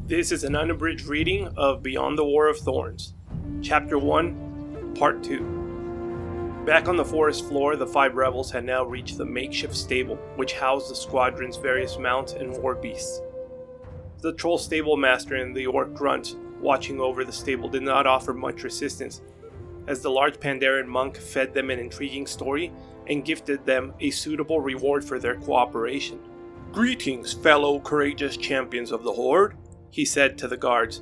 This is an unabridged reading of Beyond the War of Thorns, Chapter 1, Part 2. Back on the forest floor, the 5 rebels had now reached the makeshift stable, which housed the squadron's various mounts and war beasts. The troll stable master and the orc grunt watching over the stable did not offer much resistance, as the large Pandaren monk fed them an intriguing story and gifted them a suitable reward for their cooperation. "Greetings, fellow courageous champions of the Horde," he said to the guards.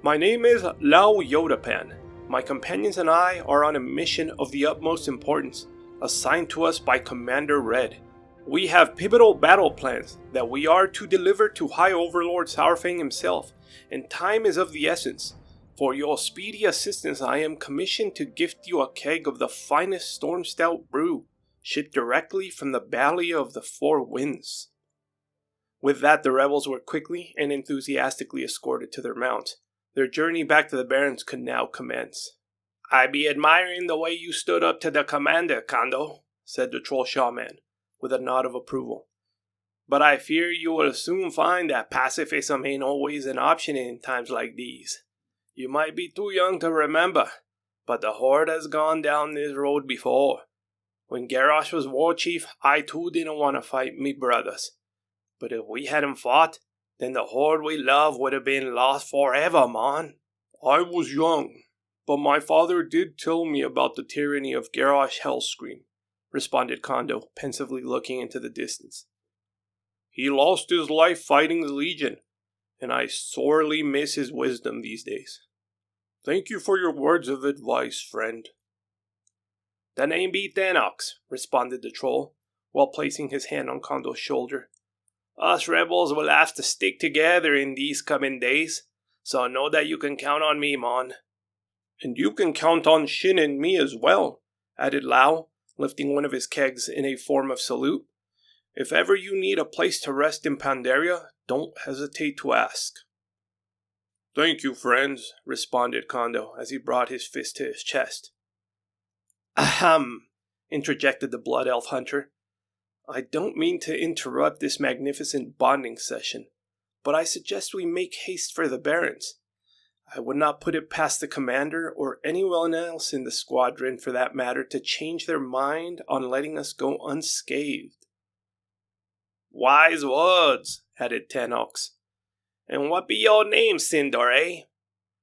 "My name is Lao Yodapan. My companions and I are on a mission of the utmost importance, assigned to us by Commander Red. We have pivotal battle plans that we are to deliver to High Overlord Saurfang himself, and time is of the essence. For your speedy assistance, I am commissioned to gift you a keg of the finest storm stout brew, shipped directly from the Valley of the Four Winds." With that, the rebels were quickly and enthusiastically escorted to their mounts. Their journey back to the barrens could now commence. "I be admiring the way you stood up to the commander, Kondo," said the troll shaman, with a nod of approval. "But I fear you will soon find that pacifism ain't always an option in times like these. You might be too young to remember, but the Horde has gone down this road before. When Garrosh was war chief, I too didn't want to fight me brothers. But if we hadn't fought, then the Horde we love would have been lost forever, man." "I was young, but my father did tell me about the tyranny of Garrosh Hellscream," responded Kondo, pensively looking into the distance. "He lost his life fighting the Legion, and I sorely miss his wisdom these days. Thank you for your words of advice, friend." "The name be Thanox," responded the troll, while placing his hand on Kondo's shoulder. "Us rebels will have to stick together in these coming days, so know that you can count on me, mon." "And you can count on Shin and me as well," added Lao, lifting one of his kegs in a form of salute. "If ever you need a place to rest in Pandaria, don't hesitate to ask." "Thank you, friends," responded Kondo as he brought his fist to his chest. "Ahem," interjected the Blood Elf hunter. "I don't mean to interrupt this magnificent bonding session, but I suggest we make haste for the barrens. I would not put it past the commander or anyone else in the squadron for that matter to change their mind on letting us go unscathed." "Wise words," added Tanox. "And what be your name, Sindore?"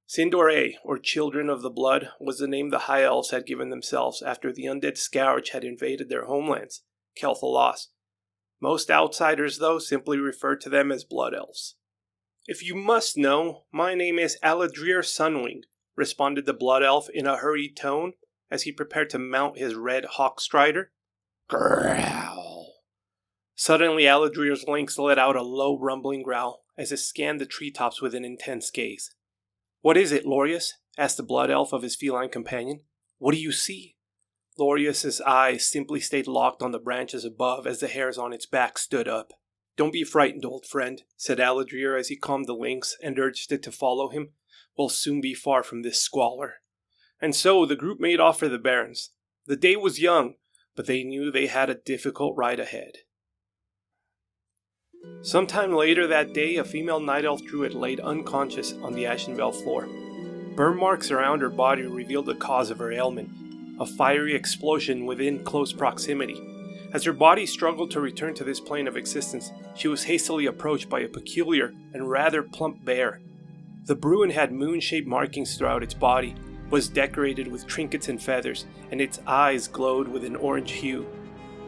Sindore, or Children of the Blood, was the name the High Elves had given themselves after the undead Scourge had invaded their homelands, Kel'Thalas. Most outsiders, though, simply referred to them as Blood Elves. "If you must know, my name is Aladrir Sunwing," responded the Blood Elf in a hurried tone as he prepared to mount his red Hawkstrider. Growl. Suddenly, Aladrir's lynx let out a low rumbling growl as it scanned the treetops with an intense gaze. "What is it, Lorius?" asked the Blood Elf of his feline companion. "What do you see?" Lorius's eyes simply stayed locked on the branches above as the hairs on its back stood up. "Don't be frightened, old friend," said Aladrir as he calmed the lynx and urged it to follow him. "We'll soon be far from this squalor." And so the group made off for the barrens. The day was young, but they knew they had a difficult ride ahead. Sometime later that day, a female night elf druid laid unconscious on the Ashenvale floor. Burn marks around her body revealed the cause of her ailment, a fiery explosion within close proximity. As her body struggled to return to this plane of existence, she was hastily approached by a peculiar and rather plump bear. The Bruin had moon-shaped markings throughout its body, was decorated with trinkets and feathers, and its eyes glowed with an orange hue.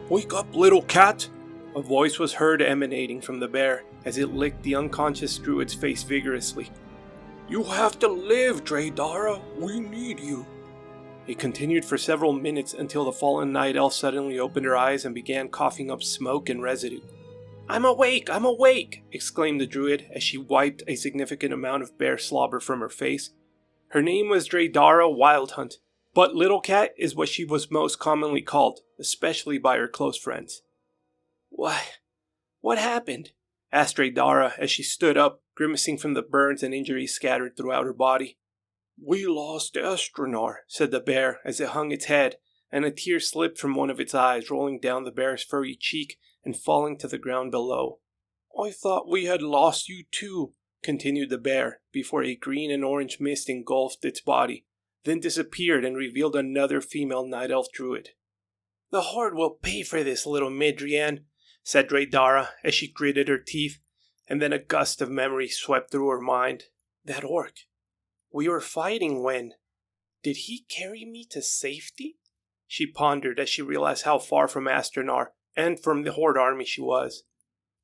"Wake up, little cat!" A voice was heard emanating from the bear as it licked the unconscious druid's face vigorously. "You have to live, Draydara. We need you." It continued for several minutes until the fallen night elf suddenly opened her eyes and began coughing up smoke and residue. I'm awake! I'm awake!" exclaimed the druid as she wiped a significant amount of bear slobber from her face. Her name was Draydara Wildhunt, but Little Cat is what she was most commonly called, especially by her close friends. What happened?" asked Draydara as she stood up, grimacing from the burns and injuries scattered throughout her body. "We lost Estronar," said the bear as it hung its head, and a tear slipped from one of its eyes, rolling down the bear's furry cheek and falling to the ground below. "I thought we had lost you too. continued the bear, before a green and orange mist engulfed its body, then disappeared and revealed another female night elf druid. "The Horde will pay for this, little Midrian," said Draydara as she gritted her teeth, and then a gust of memory swept through her mind. That orc. We were fighting when... Did he carry me to safety? She pondered as she realized how far from Asternar and from the Horde army she was.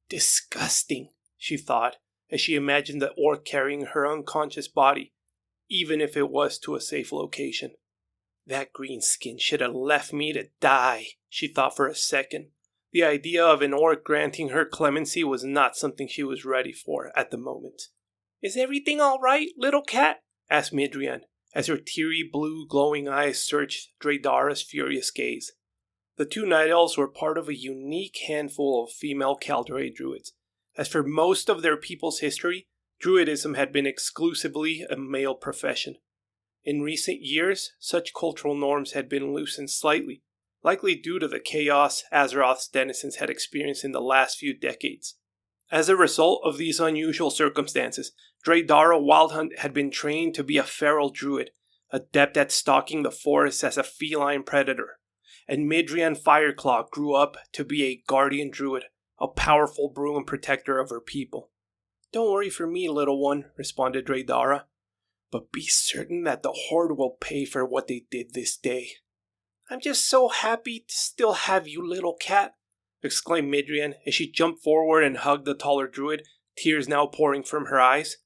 Disgusting, she thought, as she imagined the orc carrying her unconscious body, even if it was to a safe location. That green skin should have left me to die, she thought for a second. The idea of an orc granting her clemency was not something she was ready for at the moment. "Is everything all right, little cat?" asked Midrian, as her teary blue glowing eyes searched Draydara's furious gaze. The two night elves were part of a unique handful of female Kaldare druids. As for most of their people's history, druidism had been exclusively a male profession. In recent years, such cultural norms had been loosened slightly, likely due to the chaos Azeroth's denizens had experienced in the last few decades. As a result of these unusual circumstances, Draydara Wildhunt had been trained to be a feral druid, adept at stalking the forests as a feline predator, and Midrian Fireclaw grew up to be a guardian druid, a powerful brew and protector of her people. "Don't worry for me, little one," responded Draydara, "but be certain that the Horde will pay for what they did this day." "I'm just so happy to still have you, little cat," exclaimed Midrian as she jumped forward and hugged the taller druid, tears now pouring from her eyes.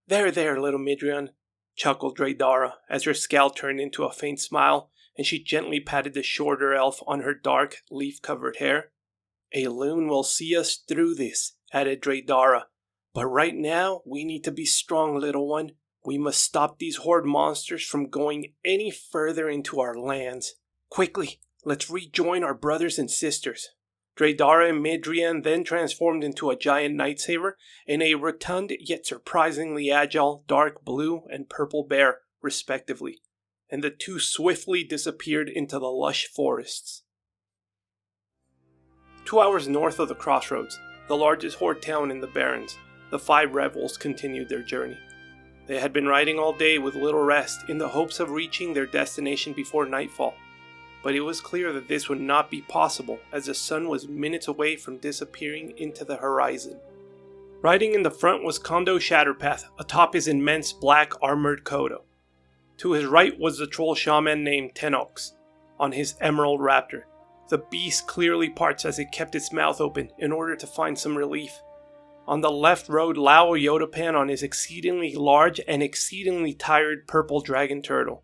There, little Midrian," chuckled Draydara as her scowl turned into a faint smile and she gently patted the shorter elf on her dark, leaf-covered hair. "A loon will see us through this," added Draydara, "but right now we need to be strong, little one. We must stop these Horde monsters from going any further into our lands. Quickly, let's rejoin our brothers and sisters." Draydara and Midrian then transformed into a giant Nightsaber and a rotund yet surprisingly agile dark blue and purple bear, respectively, and the two swiftly disappeared into the lush forests. 2 hours north of the crossroads, the largest Horde town in the Barrens, the 5 rebels continued their journey. They had been riding all day with little rest in the hopes of reaching their destination before nightfall. But it was clear that this would not be possible as the sun was minutes away from disappearing into the horizon. Riding in the front was Kondo Shatterpath atop his immense black armored Kodo. To his right was the troll shaman named Tenox on his emerald raptor. The beast clearly parts as it kept its mouth open in order to find some relief. On the left rode Lao Yodapan on his exceedingly large and exceedingly tired purple dragon turtle.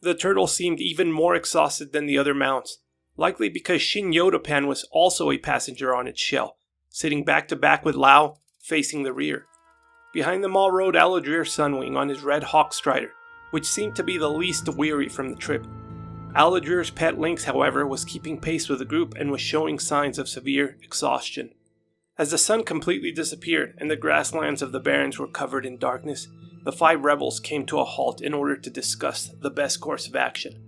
The turtle seemed even more exhausted than the other mounts, likely because Shin Yodapan was also a passenger on its shell, sitting back to back with Lao, facing the rear. Behind them all rode Aladrir Sunwing on his red hawk strider, which seemed to be the least weary from the trip. Aladrir's pet Lynx, however, was keeping pace with the group and was showing signs of severe exhaustion. As the sun completely disappeared and the grasslands of the Barrens were covered in darkness, the 5 rebels came to a halt in order to discuss the best course of action.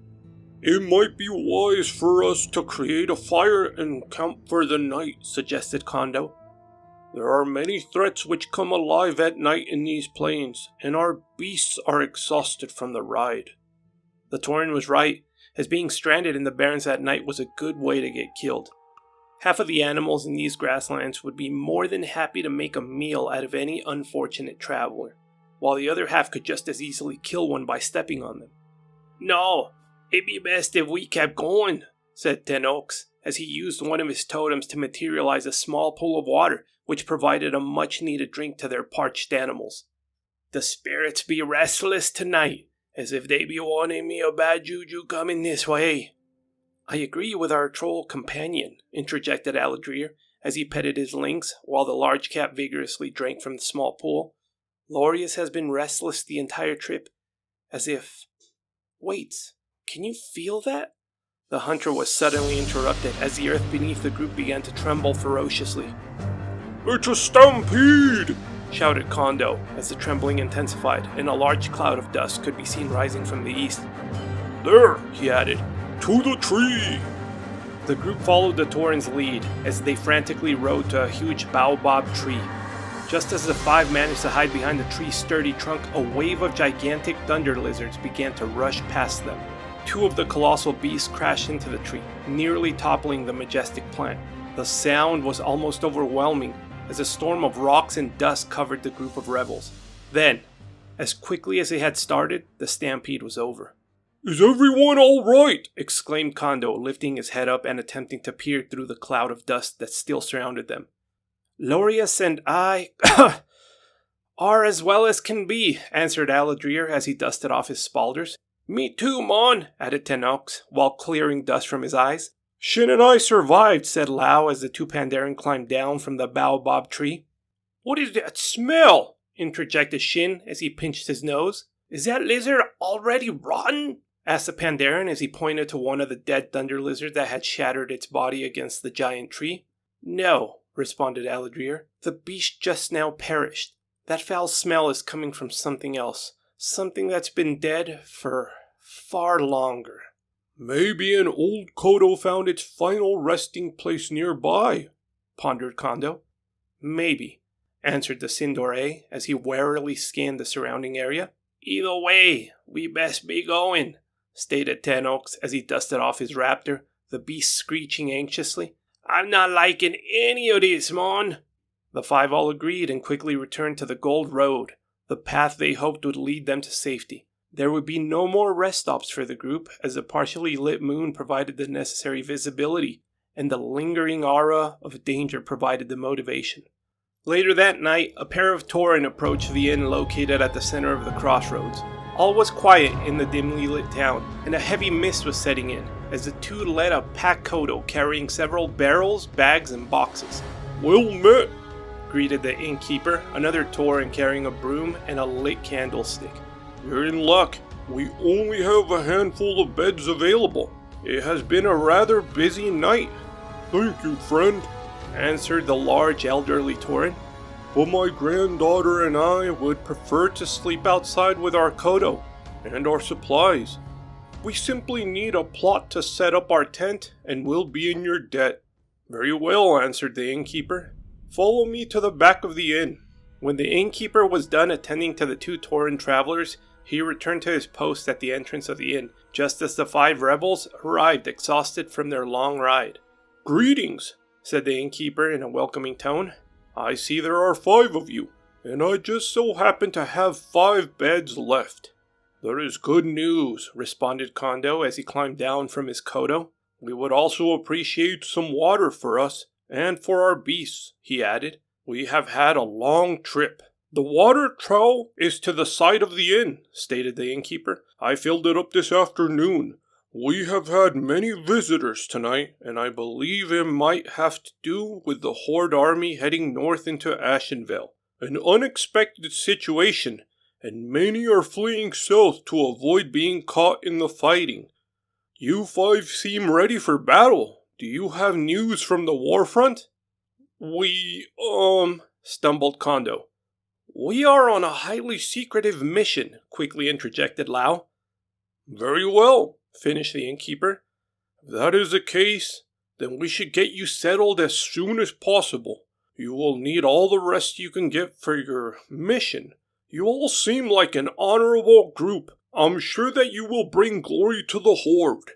"It might be wise for us to create a fire and camp for the night," suggested Kondo. "There are many threats which come alive at night in these plains, and our beasts are exhausted from the ride." The Tauren was right, as being stranded in the Barrens at night was a good way to get killed. Half of the animals in these grasslands would be more than happy to make a meal out of any unfortunate traveler, while the other half could just as easily kill one by stepping on them. "No, it'd be best if we kept going," said Tenox, as he used one of his totems to materialize a small pool of water, which provided a much-needed drink to their parched animals. "The spirits be restless tonight, as if they be warning me of bad juju coming this way." "I agree with our troll companion," interjected Aladrir, as he petted his lynx, while the large cat vigorously drank from the small pool. "Lorius has been restless the entire trip, as if... Wait, can you feel that?" The hunter was suddenly interrupted as the earth beneath the group began to tremble ferociously. "It's a stampede!" shouted Kondo, as the trembling intensified, and a large cloud of dust could be seen rising from the east. "There," he added, "to the tree!" The group followed the Tauren's lead as they frantically rode to a huge baobab tree. Just as the five managed to hide behind the tree's sturdy trunk, a wave of gigantic thunder lizards began to rush past them. Two of the colossal beasts crashed into the tree, nearly toppling the majestic plant. The sound was almost overwhelming as a storm of rocks and dust covered the group of rebels. Then, as quickly as they had started, the stampede was over. "Is everyone all right?" exclaimed Kondo, lifting his head up and attempting to peer through the cloud of dust that still surrounded them. "Lorius and I are as well as can be," answered Aladrir as he dusted off his spalders. "Me too, Mon," added Tenox, while clearing dust from his eyes. "Shin and I survived," said Lao as the two Pandaren climbed down from the baobab tree. "What is that smell?" interjected Shin as he pinched his nose. "Is that lizard already rotten?" asked the Pandaren as he pointed to one of the dead thunder lizards that had shattered its body against the giant tree. "No," responded Aladrir. "The beast just now perished. That foul smell is coming from something else. Something that's been dead for far longer." "Maybe an old Kodo found its final resting place nearby," pondered Kondo. "Maybe," answered the Sindore as he warily scanned the surrounding area. "Either way, we best be going," stated Tenox as he dusted off his raptor, the beast screeching anxiously. "I'm not liking any of this, Mon." The five all agreed and quickly returned to the Gold Road, the path they hoped would lead them to safety. There would be no more rest stops for the group, as the partially lit moon provided the necessary visibility, and the lingering aura of danger provided the motivation. Later that night, a pair of Tauren approached the inn located at the center of the crossroads. All was quiet in the dimly lit town, and a heavy mist was setting in, as the two led a pack Kodo carrying several barrels, bags, and boxes. "Well met," greeted the innkeeper, another Tauren carrying a broom and a lit candlestick. "You're in luck. We only have a handful of beds available. It has been a rather busy night." "Thank you, friend," answered the large elderly Tauren. "But my granddaughter and I would prefer to sleep outside with our Kodo and our supplies. We simply need a plot to set up our tent, and we'll be in your debt." "Very well," answered the innkeeper. "Follow me to the back of the inn." When the innkeeper was done attending to the two Tauren travelers, he returned to his post at the entrance of the inn, just as the five rebels arrived exhausted from their long ride. "Greetings," said the innkeeper in a welcoming tone. "I see there are 5 of you, and I just so happen to have 5 beds left." "That is good news," responded Kondo as he climbed down from his Kodo. "We would also appreciate some water for us, and for our beasts," he added. "We have had a long trip." "The water trough is to the side of the inn," stated the innkeeper. "I filled it up this afternoon. We have had many visitors tonight, and I believe it might have to do with the Horde army heading north into Ashenvale. An unexpected situation, and many are fleeing south to avoid being caught in the fighting. You 5 seem ready for battle. Do you have news from the war front?" "We, stumbled Kondo. "We are on a highly secretive mission," quickly interjected Lao. "Very well," finished the innkeeper. "If that is the case, then we should get you settled as soon as possible. You will need all the rest you can get for your mission. You all seem like an honorable group. I'm sure that you will bring glory to the Horde."